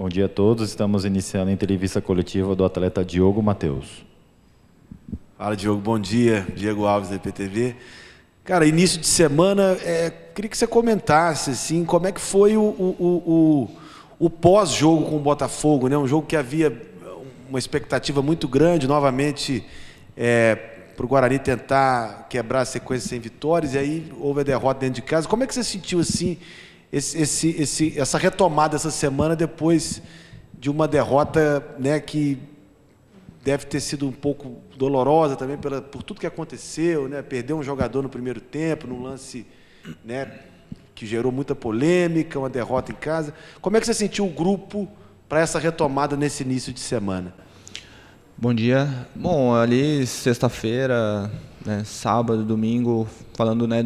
Bom dia a todos. Estamos iniciando a entrevista coletiva do atleta Diogo Mateus. Fala, Diogo. Bom dia. Diego Alves, da IPTV. Cara, início de semana, queria que você comentasse assim, como é que foi o pós-jogo com o Botafogo, né? Um jogo que havia uma expectativa muito grande, novamente, para o Guarani tentar quebrar a sequência sem vitórias, e aí houve a derrota dentro de casa. Como é que você sentiu assim, essa retomada essa semana depois de uma derrota, né, que deve ter sido um pouco dolorosa também por tudo que aconteceu, né? Perdeu um jogador no primeiro tempo, num lance, né, que gerou muita polêmica, uma derrota em casa. Como é que você sentiu o grupo para essa retomada nesse início de semana? Bom dia. Bom, ali sexta-feira, né, sábado, domingo, falando, né,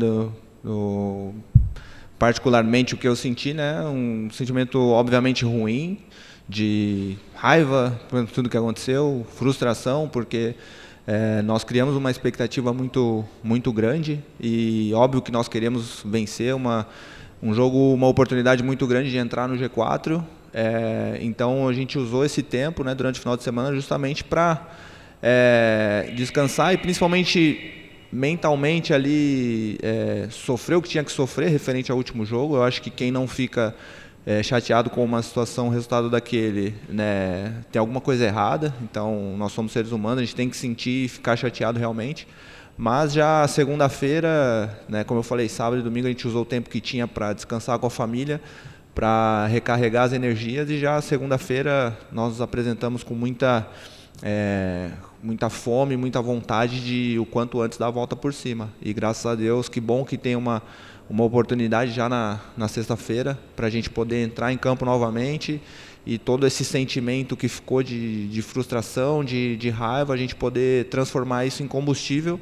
particularmente o que eu senti, né, um sentimento obviamente ruim, de raiva por tudo que aconteceu, frustração, porque nós criamos uma expectativa muito grande e óbvio que nós queremos vencer um jogo, uma oportunidade muito grande de entrar no G4. Então a gente usou esse tempo, né, durante o final de semana justamente para descansar e principalmente mentalmente ali sofrer o que tinha que sofrer referente ao último jogo. Eu acho que quem não fica chateado com uma situação, resultado daquele, né, tem alguma coisa errada. Então nós somos seres humanos, a gente tem que sentir e ficar chateado realmente. Mas já segunda-feira, né, como eu falei, sábado e domingo a gente usou o tempo que tinha para descansar com a família, para recarregar as energias, e já segunda-feira nós nos apresentamos com muita fome, muita vontade de o quanto antes dar a volta por cima. E graças a Deus, que bom que tem uma oportunidade já na sexta-feira para a gente poder entrar em campo novamente e todo esse sentimento que ficou de frustração, de raiva, a gente poder transformar isso em combustível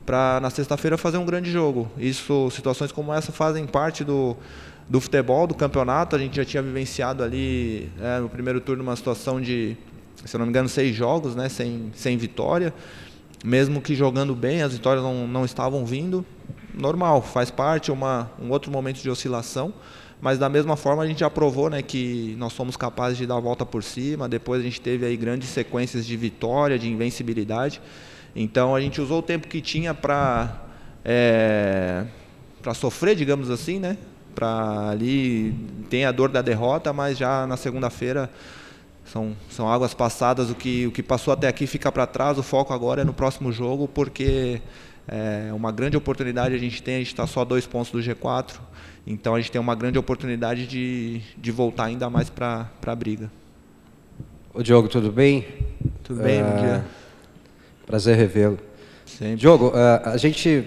para na sexta-feira fazer um grande jogo. Situações como essa fazem parte do futebol, do campeonato. A gente já tinha vivenciado ali no primeiro turno uma situação de, se eu não me engano, 6 jogos, né, sem vitória. Mesmo que jogando bem, as vitórias não estavam vindo. Normal, faz parte, um outro momento de oscilação, mas da mesma forma a gente já provou, né, que nós somos capazes de dar a volta por cima. Depois a gente teve aí grandes sequências de vitória, de invencibilidade. Então a gente usou o tempo que tinha para sofrer, digamos assim, né? Para ali tem a dor da derrota, mas já na segunda-feira são águas passadas. O que passou até aqui fica para trás. O foco agora é no próximo jogo, porque uma grande oportunidade a gente está só a 2 pontos do G4, então a gente tem uma grande oportunidade de voltar ainda mais para a briga. Ô Diogo, tudo bem? Tudo bem, bom dia. Prazer revê-lo. Diogo, a gente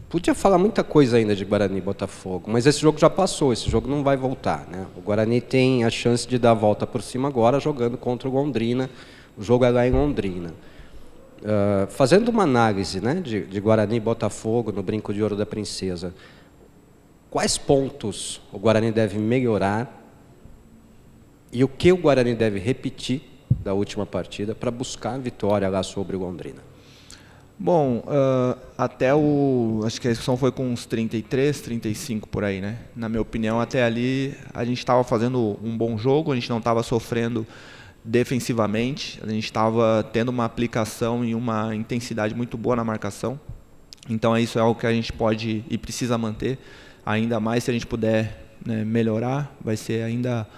podia falar muita coisa ainda de Guarani e Botafogo, mas esse jogo já passou, esse jogo não vai voltar, né? O Guarani tem a chance de dar a volta por cima agora jogando contra o Londrina. O jogo é lá em Londrina. Fazendo uma análise, né, de Guarani e Botafogo no Brinco de Ouro da Princesa, quais pontos o Guarani deve melhorar e o que o Guarani deve repetir da última partida para buscar a vitória lá sobre o Londrina? Bom, acho que a discussão foi com uns 33, 35 por aí, né? Na minha opinião, até ali a gente estava fazendo um bom jogo, a gente não estava sofrendo defensivamente, a gente estava tendo uma aplicação e uma intensidade muito boa na marcação. Então isso é algo que a gente pode e precisa manter, ainda mais se a gente puder, né, melhorar, vai ser ainda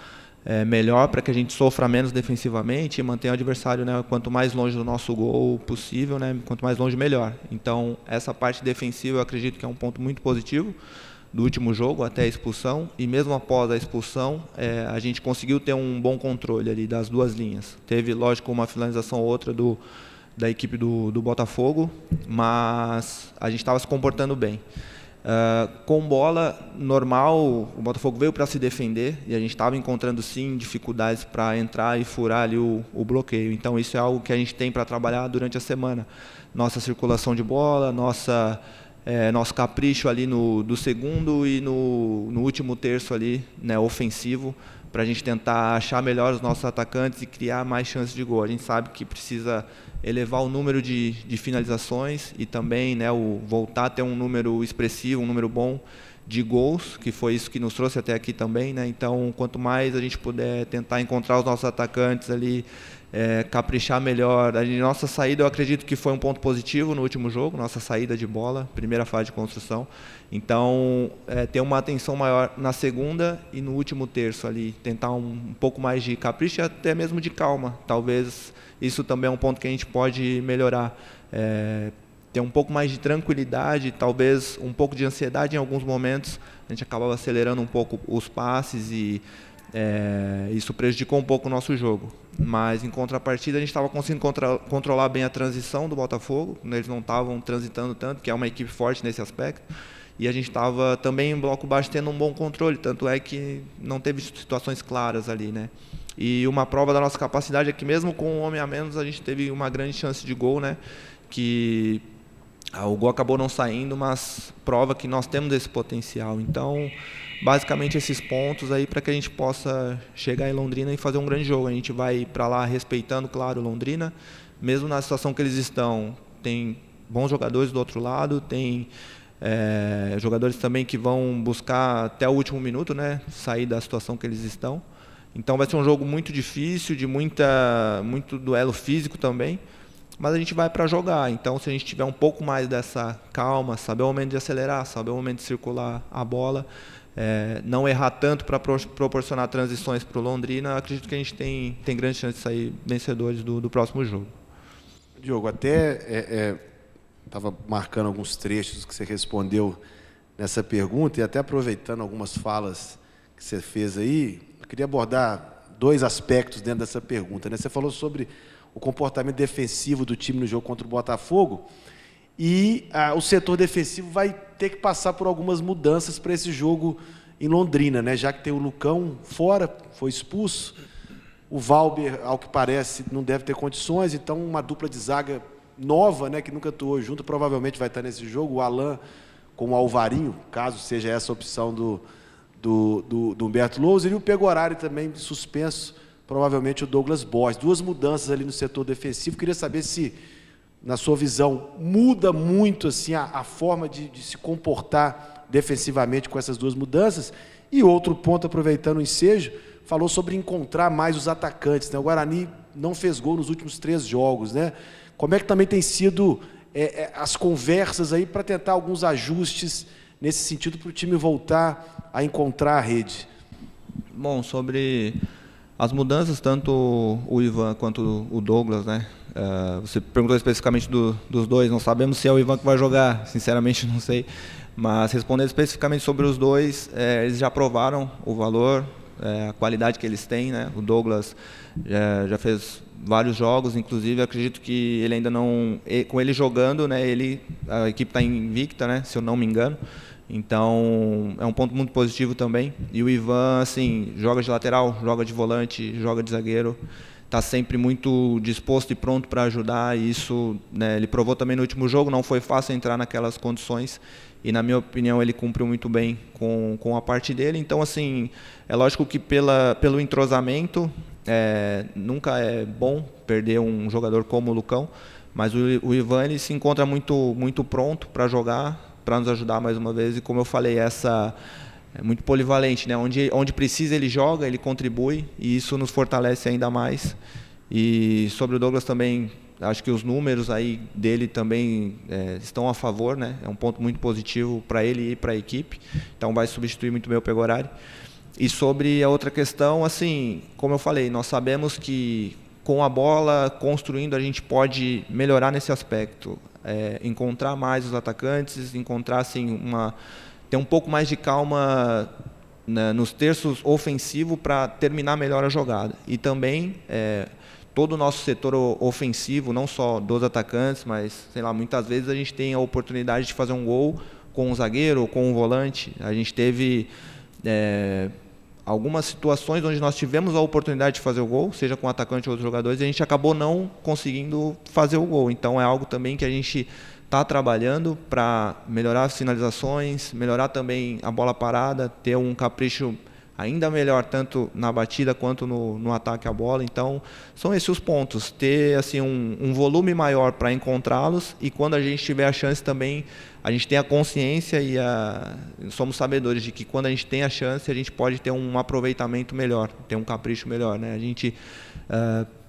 melhor para que a gente sofra menos defensivamente e mantenha o adversário, né, quanto mais longe do nosso gol possível, né, quanto mais longe melhor. Então essa parte defensiva eu acredito que é um ponto muito positivo do último jogo até a expulsão, e mesmo após a expulsão a gente conseguiu ter um bom controle ali das duas linhas. Teve, lógico, uma finalização ou outra da equipe do Botafogo, mas a gente estava se comportando bem. Com bola normal, o Botafogo veio para se defender e a gente estava encontrando sim dificuldades para entrar e furar ali o bloqueio. Então isso é algo que a gente tem para trabalhar durante a semana. Nossa circulação de bola, nosso capricho ali do segundo e no último terço ali, né, ofensivo, para a gente tentar achar melhor os nossos atacantes e criar mais chances de gol. A gente sabe que precisa elevar o número de finalizações e também, né, voltar a ter um número expressivo, um número bom de gols, que foi isso que nos trouxe até aqui também, né? Então, quanto mais a gente puder tentar encontrar os nossos atacantes ali, caprichar melhor. Nossa saída, eu acredito que foi um ponto positivo no último jogo, nossa saída de bola, primeira fase de construção. Então, ter uma atenção maior na segunda e no último terço ali, tentar um pouco mais de capricho e até mesmo de calma. Talvez isso também é um ponto que a gente pode melhorar. Ter um pouco mais de tranquilidade, talvez um pouco de ansiedade em alguns momentos. A gente acabava acelerando um pouco os passes e isso prejudicou um pouco o nosso jogo. Mas, em contrapartida, a gente estava conseguindo controlar bem a transição do Botafogo. Eles não estavam transitando tanto, que é uma equipe forte nesse aspecto. E a gente estava também em bloco baixo tendo um bom controle, tanto é que não teve situações claras ali, né? E uma prova da nossa capacidade é que mesmo com um homem a menos, a gente teve uma grande chance de gol, né? Que o gol acabou não saindo, mas prova que nós temos esse potencial. Então, basicamente esses pontos aí para que a gente possa chegar em Londrina e fazer um grande jogo. A gente vai para lá respeitando, claro, Londrina, mesmo na situação que eles estão. Tem bons jogadores do outro lado, tem jogadores também que vão buscar até o último minuto, né, sair da situação que eles estão. Então vai ser um jogo muito difícil, de muito duelo físico também, mas a gente vai para jogar. Então, se a gente tiver um pouco mais dessa calma, saber o momento de acelerar, saber o momento de circular a bola, não errar tanto para proporcionar transições para o Londrina, acredito que a gente tem grande chance de sair vencedores do próximo jogo. Diogo, até estava marcando alguns trechos que você respondeu nessa pergunta e até aproveitando algumas falas que você fez aí, eu queria abordar dois aspectos dentro dessa pergunta, né? Você falou sobre o comportamento defensivo do time no jogo contra o Botafogo e o setor defensivo vai ter que passar por algumas mudanças para esse jogo em Londrina, né? Já que tem o Lucão fora, foi expulso, o Valber, ao que parece, não deve ter condições, então uma dupla de zaga nova, né, que nunca atuou junto, provavelmente vai estar nesse jogo, o Alan com o Alvarinho, caso seja essa a opção do Humberto Louser, e o Pegorari também suspenso, provavelmente o Douglas Borges. Duas mudanças ali no setor defensivo. Queria saber se, na sua visão, muda muito assim, a forma de se comportar defensivamente com essas duas mudanças. E outro ponto, aproveitando o ensejo, falou sobre encontrar mais os atacantes, né? O Guarani não fez gol nos últimos 3 jogos, né? Como é que também tem sido as conversas aí para tentar alguns ajustes nesse sentido para o time voltar a encontrar a rede? Bom, sobre as mudanças, tanto o Ivan quanto o Douglas, né? Você perguntou especificamente dos dois, não sabemos se é o Ivan que vai jogar, sinceramente não sei, mas respondendo especificamente sobre os dois, eles já provaram o valor, a qualidade que eles têm, né? O Douglas já fez vários jogos, inclusive acredito que ele ainda não, com ele jogando, né? A equipe está invicta, né? Se eu não me engano. Então é um ponto muito positivo também. E o Ivan, assim, joga de lateral, joga de volante, joga de zagueiro, está sempre muito disposto e pronto para ajudar. E isso, né, ele provou também no último jogo. Não foi fácil entrar naquelas condições. E, na minha opinião, ele cumpriu muito bem com a parte dele. Então, assim, é lógico que pelo entrosamento, nunca é bom perder um jogador como o Lucão, mas o Ivan ele se encontra muito pronto para jogar, para nos ajudar mais uma vez. E, como eu falei, é muito polivalente, né? Onde precisa ele joga, ele contribui, e isso nos fortalece ainda mais. E sobre o Douglas também, acho que os números aí dele também estão a favor, né? É um ponto muito positivo para ele e para a equipe. Então vai substituir muito bem o Pegorari. E sobre a outra questão, assim, como eu falei, nós sabemos que com a bola construindo a gente pode melhorar nesse aspecto, encontrar mais os atacantes, encontrar assim ter um pouco mais de calma, né, nos terços ofensivos para terminar melhor a jogada. E também todo o nosso setor ofensivo, não só dos atacantes, mas, sei lá, muitas vezes a gente tem a oportunidade de fazer um gol com um zagueiro ou com um volante. A gente teve algumas situações onde nós tivemos a oportunidade de fazer o gol, seja com o atacante ou outros jogadores, e a gente acabou não conseguindo fazer o gol. Então é algo também que a gente está trabalhando para melhorar as finalizações, melhorar também a bola parada, ter um capricho ainda melhor, tanto na batida quanto no ataque à bola. Então, são esses os pontos. Ter assim, um volume maior para encontrá-los, e quando a gente tiver a chance também, a gente tem a consciência e somos sabedores de que quando a gente tem a chance, a gente pode ter um aproveitamento melhor, ter um capricho melhor, né? A gente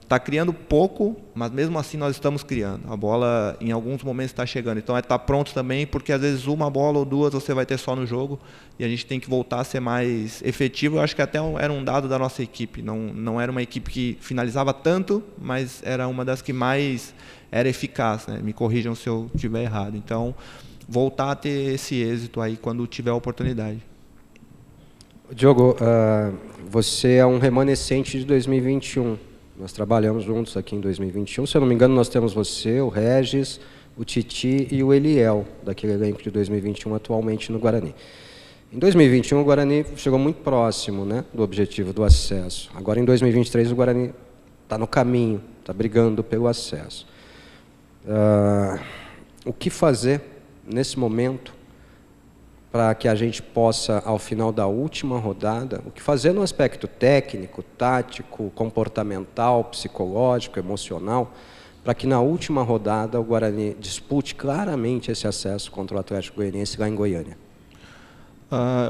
está criando pouco, mas mesmo assim nós estamos criando. A bola em alguns momentos está chegando, então é estar pronto também, porque às vezes uma bola ou duas você vai ter só no jogo, e a gente tem que voltar a ser mais efetivo. Eu acho que até era um dado da nossa equipe, não era uma equipe que finalizava tanto, mas era uma das que mais era eficaz, né? Me corrijam se eu estiver errado. Então, voltar a ter esse êxito aí quando tiver a oportunidade. Diogo, você é um remanescente de 2021. Nós trabalhamos juntos aqui em 2021. Se eu não me engano, nós temos você, o Regis, o Titi e o Eliel, daquele elenco de 2021 atualmente no Guarani. Em 2021, o Guarani chegou muito próximo, né, do objetivo do acesso. Agora, em 2023, o Guarani está no caminho, está brigando pelo acesso. O que fazer nesse momento para que a gente possa, ao final da última rodada, o que fazer no aspecto técnico, tático, comportamental, psicológico, emocional, para que na última rodada o Guarani dispute claramente esse acesso contra o Atlético Goianiense lá em Goiânia?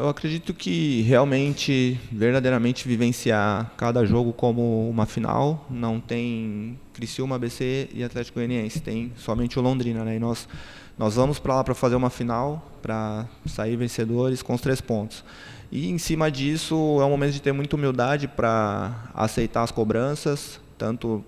Eu acredito que realmente, verdadeiramente, vivenciar cada jogo como uma final. Não tem Criciúma, ABC e Atlético Goianiense, tem somente o Londrina, né? E nós vamos para lá para fazer uma final, para sair vencedores com os 3 pontos. E em cima disso é um momento de ter muita humildade para aceitar as cobranças, tanto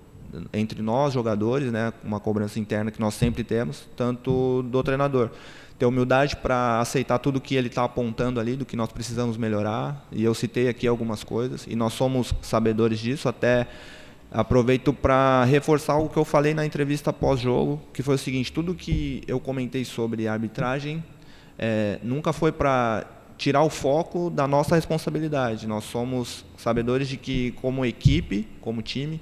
entre nós, jogadores, né, uma cobrança interna que nós sempre temos, tanto do treinador. Ter humildade para aceitar tudo que ele está apontando ali, do que nós precisamos melhorar. E eu citei aqui algumas coisas, e nós somos sabedores disso. Até aproveito para reforçar o que eu falei na entrevista pós-jogo, que foi o seguinte: tudo que eu comentei sobre a arbitragem nunca foi para tirar o foco da nossa responsabilidade. Nós somos sabedores de que, como equipe, como time,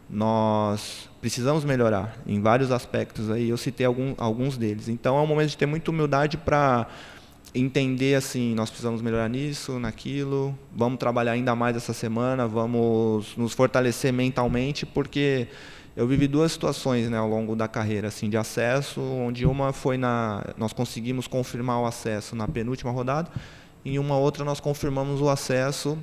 nós precisamos melhorar em vários aspectos. Aí eu citei alguns deles. Então é um momento de ter muita humildade para entender assim, nós precisamos melhorar nisso, naquilo, vamos trabalhar ainda mais essa semana, vamos nos fortalecer mentalmente, porque eu vivi 2 situações, né, ao longo da carreira assim, de acesso, onde uma foi nós conseguimos confirmar o acesso na penúltima rodada, e em uma outra nós confirmamos o acesso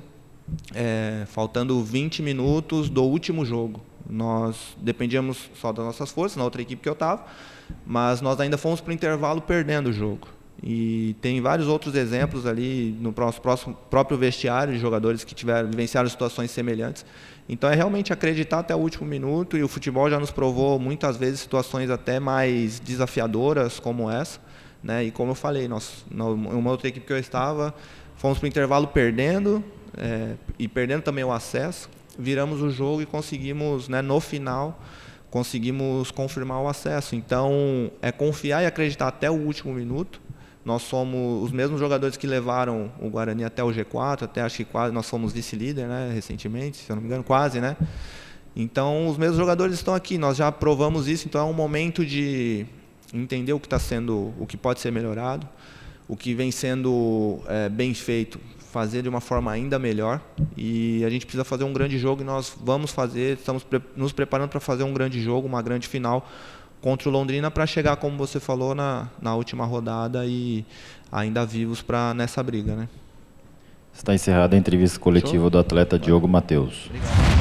faltando 20 minutos do último jogo. Nós dependíamos só das nossas forças, na outra equipe que eu estava, mas nós ainda fomos para o intervalo perdendo o jogo. E tem vários outros exemplos ali no próprio vestiário de jogadores que vivenciaram situações semelhantes. Então é realmente acreditar até o último minuto, e o futebol já nos provou muitas vezes situações até mais desafiadoras como essa, né? E como eu falei, nós, uma outra equipe que eu estava, fomos para o intervalo perdendo, e perdendo também o acesso, viramos o jogo e conseguimos, né, no final, conseguimos confirmar o acesso. Então é confiar e acreditar até o último minuto. Nós somos os mesmos jogadores que levaram o Guarani até o G4, até acho que quase nós fomos vice-líder, né, recentemente, se eu não me engano, quase, né? Então os mesmos jogadores estão aqui, nós já provamos isso, então é um momento de entender o que está sendo, o que pode ser melhorado, o que vem sendo bem feito, fazer de uma forma ainda melhor. E a gente precisa fazer um grande jogo, e nós vamos fazer, estamos nos preparando para fazer um grande jogo, uma grande final contra o Londrina, para chegar, como você falou, na última rodada e ainda vivos nessa briga, né? Está encerrada a entrevista coletiva do atleta Diogo Matheus. Obrigado.